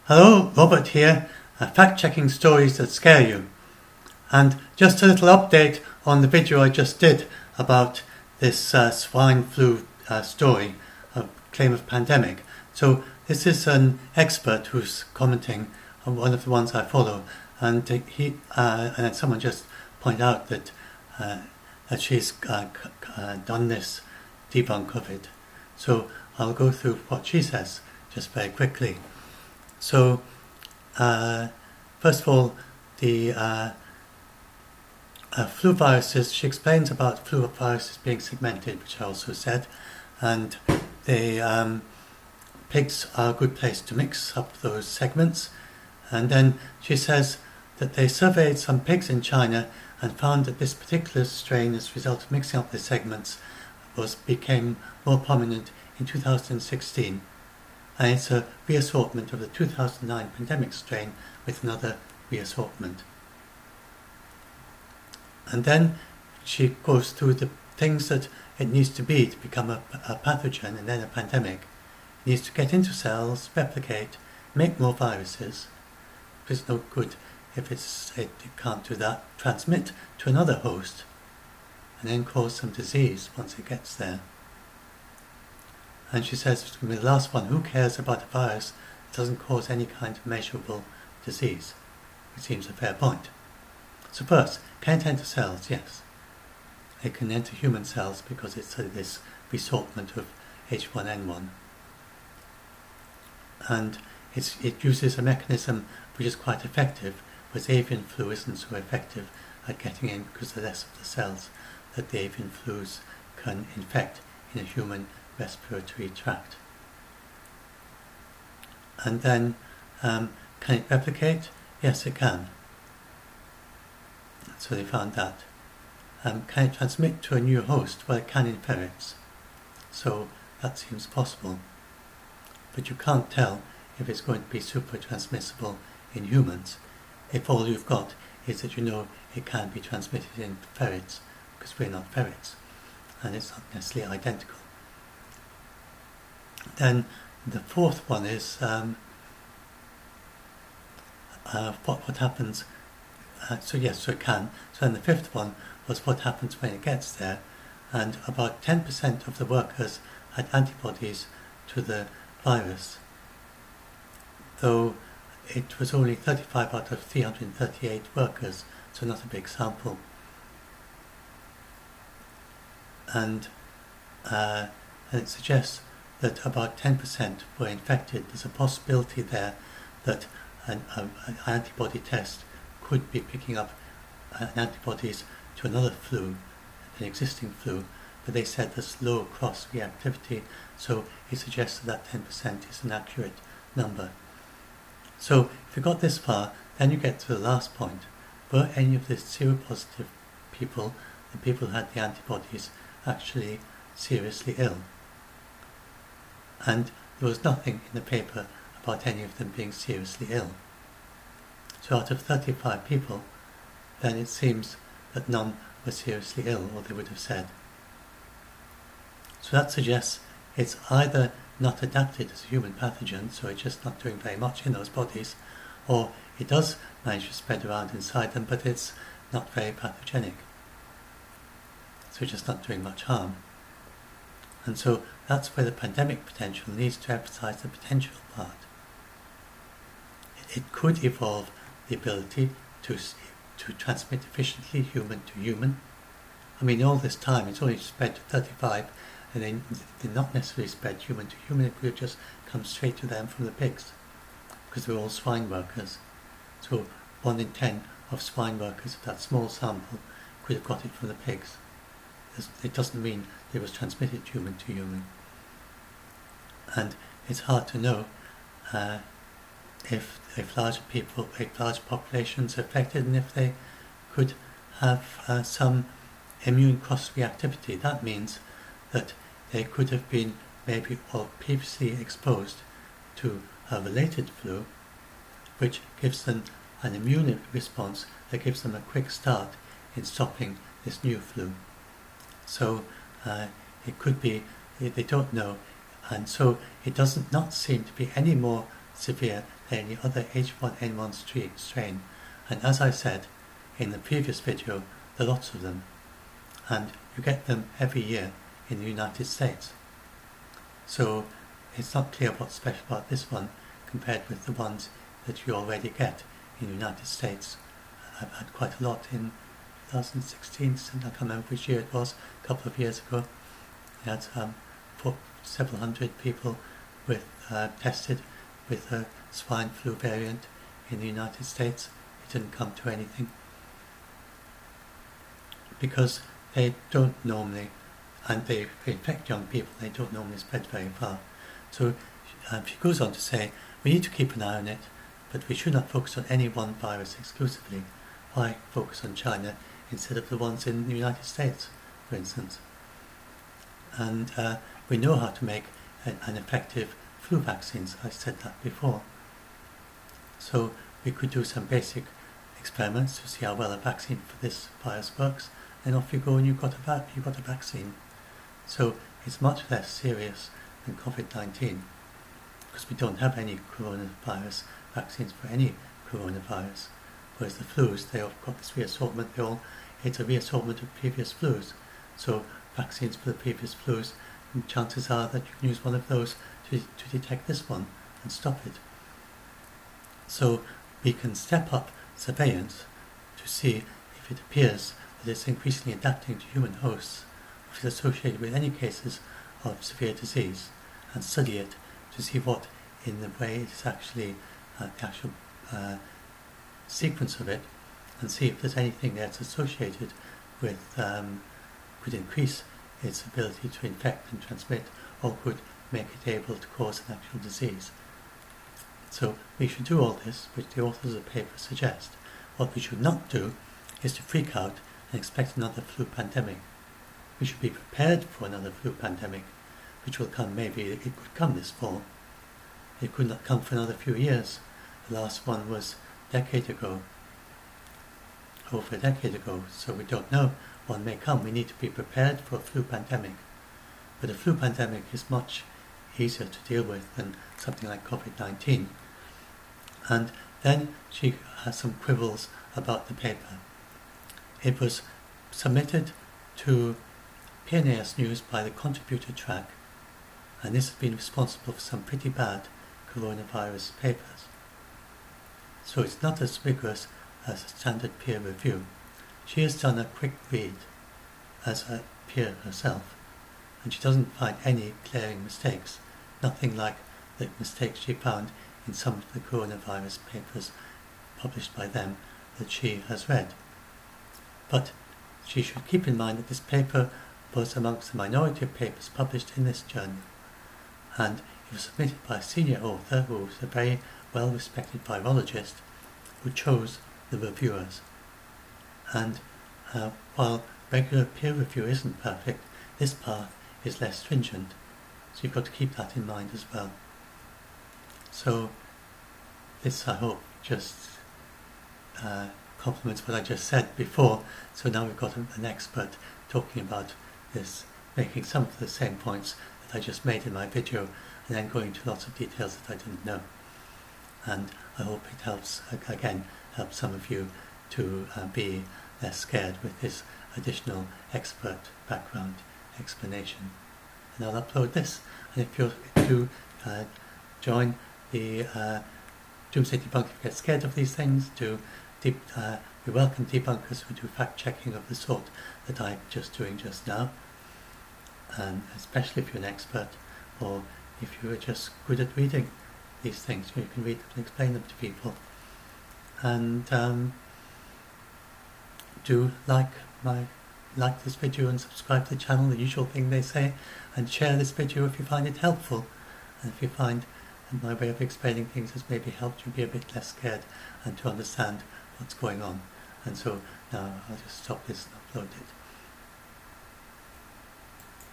Hello, Robert here, fact-checking stories that scare you. And just a little update on the video I just did about this swine flu story, claim of pandemic. So this is an expert who's commenting on one of the ones I follow, and and someone just pointed out that she's done this debunk of it. So I'll go through what she says just very quickly. So, first of all, the flu viruses, she explains about flu viruses being segmented, which I also said, and the pigs are a good place to mix up those segments. And then she says that they surveyed some pigs in China and found that this particular strain, as a result of mixing up the segments, became more prominent in 2016. And it's a reassortment of the 2009 pandemic strain with another reassortment. And then she goes through the things that it needs to be to become a pathogen and then a pandemic. It needs to get into cells, replicate, make more viruses. It's no good if it can't do that. Transmit to another host and then cause some disease once it gets there. And she says, from the last one, who cares about a virus that doesn't cause any kind of measurable disease? It seems a fair point. So first, can it enter cells? Yes. It can enter human cells because it's this resortment of H1N1. And it uses a mechanism which is quite effective, whereas avian flu isn't so effective at getting in because the less of the cells that the avian flus can infect in a human respiratory tract. And then, can it replicate? Yes, it can. So they found that. Can it transmit to a new host? Well, it can in ferrets. So that seems possible. But you can't tell if it's going to be super transmissible in humans if all you've got is that you know it can be transmitted in ferrets, because we're not ferrets, and it's not necessarily identical. Then the fourth one is what happens. So it can. So then the fifth one was what happens when it gets there, and about 10% of the workers had antibodies to the virus, though it was only 35 out of 338 workers, so not a big sample. And it suggests that about 10% were infected. There's a possibility there that an antibody test could be picking up antibodies to another flu, an existing flu, but they said there's low cross-reactivity, so it suggests that 10% is an accurate number. So if you got this far, then you get to the last point. Were any of the seropositive people, the people who had the antibodies, actually seriously ill? And there was nothing in the paper about any of them being seriously ill. So out of 35 people, then it seems that none were seriously ill, or they would have said. So that suggests it's either not adapted as a human pathogen, so it's just not doing very much in those bodies, or it does manage to spread around inside them, but it's not very pathogenic. So it's just not doing much harm. And so that's where the pandemic potential needs to emphasize the potential part. It could evolve the ability to transmit efficiently human to human. I mean, all this time it's only spread to 35, and they did not necessarily spread human to human. It could have just come straight to them from the pigs, because they're all swine workers. So 1 in 10 of swine workers of that small sample could have got it from the pigs. It doesn't mean it was transmitted human to human. And it's hard to know if large populations are affected, and if they could have some immune cross-reactivity. That means that they could have been maybe or previously exposed to a related flu, which gives them an immune response that gives them a quick start in stopping this new flu. So it could be, they don't know, and so it doesn't not seem to be any more severe than any other H1N1 strain, and as I said in the previous video, there are lots of them, and you get them every year in the United States. So it's not clear what's special about this one compared with the ones that you already get in the United States. I've had quite a lot in 2016, I can't remember which year it was, a couple of years ago. I had several hundred people tested with a swine flu variant in the United States. It didn't come to anything because they don't normally, and they infect young people, they don't normally spread very far. So she goes on to say, we need to keep an eye on it, but we should not focus on any one virus exclusively. Why focus on China instead of the ones in the United States, for instance? And we know how to make an effective flu vaccines. I said that before. So we could do some basic experiments to see how well a vaccine for this virus works, and off you go and you've got a vaccine. So it's much less serious than COVID-19 because we don't have any coronavirus vaccines for any coronavirus. Whereas the flus, they have got this reassortment, it's a reassortment of previous flus. So vaccines for the previous flus, and chances are that you can use one of those to detect this one and stop it. So we can step up surveillance to see if it appears that it's increasingly adapting to human hosts, or if it's associated with any cases of severe disease, and study it to see what in the way it is actually the actual sequence of it, and see if there's anything that's associated with could increase its ability to infect and transmit, or could make it able to cause an actual disease. So we should do all this, which the authors of the paper suggest. What we should not do is to freak out and expect another flu pandemic. We should be prepared for another flu pandemic, which will come, maybe it could come this fall. It could not come for another few years. The last one was over a decade ago, so we don't know. One may come. We need to be prepared for a flu pandemic. But a flu pandemic is much easier to deal with than something like COVID-19. And then she has some quibbles about the paper. It was submitted to PNAS News by the contributor track, and this has been responsible for some pretty bad coronavirus papers. So it's not as rigorous as a standard peer review. She has done a quick read as a peer herself, and she doesn't find any glaring mistakes, nothing like the mistakes she found in some of the coronavirus papers published by them that she has read. But she should keep in mind that this paper was amongst the minority of papers published in this journal, and it was submitted by a senior author who was a very well-respected virologist who chose the reviewers. And while regular peer review isn't perfect, this path is less stringent, so you've got to keep that in mind as well. So this, I hope, just complements what I just said before. So now we've got an expert talking about this, making some of the same points that I just made in my video, and then going into lots of details that I didn't know. And I hope it helps, again, help some of you to be less scared with this additional expert background explanation. And I'll upload this. And if you join the Doomsday Debunker, if you get scared of these things, we welcome debunkers who do fact-checking of the sort that I'm just doing just now. And especially if you're an expert, or if you're just good at reading these things, you can read them and explain them to people. And do like this video and subscribe to the channel, the usual thing they say, and share this video if you find it helpful, and if you find that my way of explaining things has maybe helped you be a bit less scared and to understand what's going on. And so now I'll just stop this and upload it.